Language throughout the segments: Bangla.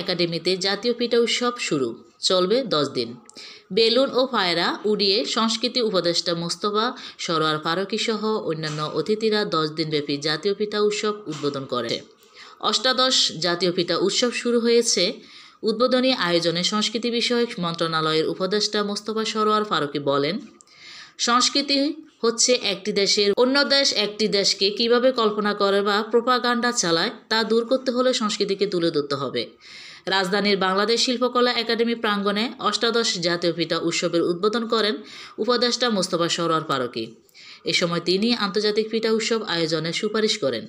একাডেমিতে জাতীয় পিঠা উৎসব শুরু, চলবে 10 দিন। বেলুন ও পায়রা উড়িয়ে সংস্কৃতি উপদেষ্টা মোস্তফা সরোয়ার ফারুকী সহ অন্যান্য অতিথিরা 10 দিনব্যাপী জাতীয় পিঠা উৎসব উদ্বোধন করে। অষ্টাদশ জাতীয় পিঠা উৎসব শুরু হয়েছে। উদ্বোধনী আয়োজনে সংস্কৃতি বিষয়ক মন্ত্রণালয়ের উপদেষ্টা মোস্তফা সরোয়ার ফারুকী বলেন, সংস্কৃতি হচ্ছে একটি দেশের অন্য দেশ একটি দেশকে কিভাবে কল্পনা করে বা প্রোপাগান্ডা চালায় তা দূর করতে হলে সংস্কৃতিকে তুলে ধরতে হবে। রাজধানীর বাংলাদেশ শিল্পকলা একাডেমি প্রাঙ্গণে অষ্টাদশ জাতীয় পিঠা উৎসবের উদ্বোধন করেন উপদেষ্টা মোস্তফা সরোয়ার ফারুকী। এ সময় তিনি আন্তর্জাতিক পিঠা উৎসব আয়োজনের সুপারিশ করেন।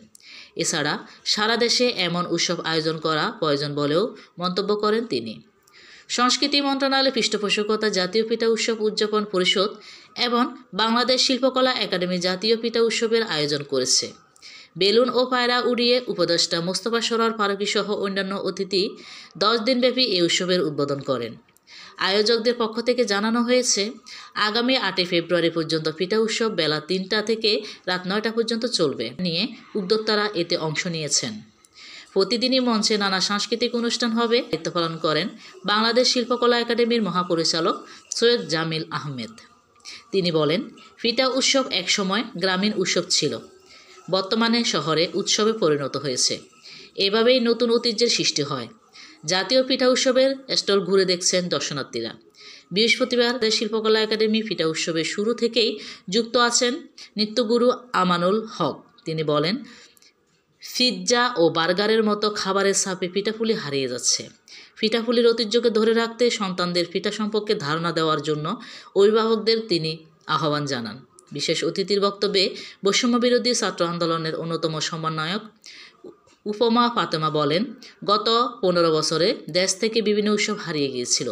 এছাড়া সারা দেশে এমন উৎসব আয়োজন করা প্রয়োজন বলেও মন্তব্য করেন তিনি। সংস্কৃতি মন্ত্রণালয়ের পৃষ্ঠপোষকতা জাতীয় পিঠা উৎসব উদযাপন পরিষদ এবং বাংলাদেশ শিল্পকলা একাডেমি জাতীয় পিঠা উৎসবের আয়োজন করেছে। বেলুন ও পায়রা উড়িয়ে উপদেষ্টা মোস্তফা সরোয়ার ফারুকী সহ অন্যান্য অতিথি 10 দিনব্যাপী এই উৎসবের উদ্বোধন করেন। আয়োজকদের পক্ষ থেকে জানানো হয়েছে, আগামী 8 ফেব্রুয়ারি পর্যন্ত পিঠা উৎসব বেলা 3টা থেকে রাত 9টা পর্যন্ত চলবে নিয়ে উদ্যোক্তারা এতে অংশ নিয়েছেন। প্রতিদিনই মঞ্চে নানা সাংস্কৃতিক অনুষ্ঠান হবে। দায়িত্ব পালন করেন বাংলাদেশ শিল্পকলা একাডেমির মহাপরিচালক সৈয়দ জামিল আহমেদ। তিনি বলেন, পিঠা উৎসব একসময় গ্রামীণ উৎসব ছিল, বর্তমানে শহরে উৎসবে পরিণত হয়েছে। এভাবেই নতুন ঐতিহ্যের সৃষ্টি হয়। জাতীয় পিঠা উৎসবের স্টল ঘুরে দেখছেন দর্শনার্থীরা। বৃহস্পতিবার দেশ শিল্পকলা একাডেমি পিঠা উৎসবের শুরু থেকেই যুক্ত আছেন নৃত্যগুরু আমানুল হক। তিনি বলেন, পিৎজা ও বার্গারের মতো খাবারের ছাপে পিঠাপুলি হারিয়ে যাচ্ছে। পিঠাপুলির ঐতিহ্যকে ধরে রাখতে সন্তানদের পিঠা সম্পর্কে ধারণা দেওয়ার জন্য অভিভাবকদের তিনি আহ্বান জানান। বিশেষ অতিথির বক্তব্যে বৈষম্যবিরোধী ছাত্র আন্দোলনের অন্যতম সমন্বয়ক উপমা ফাতেমা বলেন, গত 15 বছরে দেশ থেকে বিভিন্ন উৎসব হারিয়ে গিয়েছিল।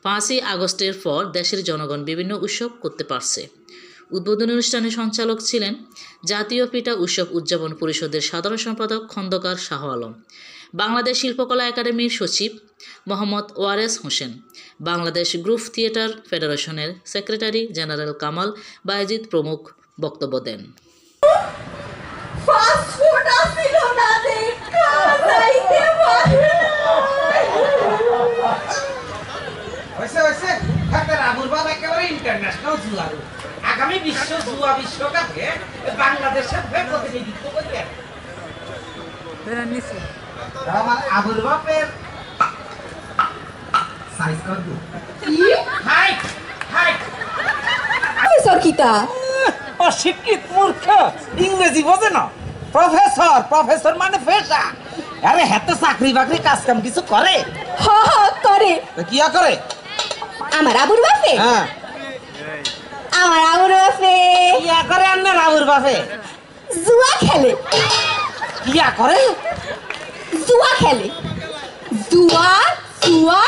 5ই আগস্টের পর দেশের জনগণ বিভিন্ন উৎসব করতে পারছে। উদ্বোধনী অনুষ্ঠানে সঞ্চালক ছিলেন জাতীয় পিঠা উৎসব উদযাপন পরিষদের সাধারণ সম্পাদক খন্দকার শাহ আলম, বাংলাদেশ শিল্পকলা একাডেমির সচিব মোহাম্মদ ওয়ারেস হোসেন, বাংলাদেশ গ্রুপ থিয়েটার ফেডারেশনের সেক্রেটারি জেনারেল কামাল বায়েজিদ প্রমুখ বক্তব্য দেন। আগামী বিশ্ব জুয়া বিশ্বকাপে বাংলাদেশের প্রতিনিধিত্ব করবে আমার আবুর বাপের সাইজ কত হাই হাই প্রফেসর কিতা অশিক্ষিত মূর্খ ইংরেজি বোঝে না। প্রফেসর প্রফেসর মানে পেশা। আরে হাতে চাকরি বাকরি কাজ কাম কিছু করে? হ্যাঁ করে। কি করে? আমার আবুর বাপে? হ্যাঁ আমার আবুর বাপে কি করে? আপনার আবুর বাপে জুয়া খেলে। কি করে? জুয়া খেলে। জুয়া জুয়া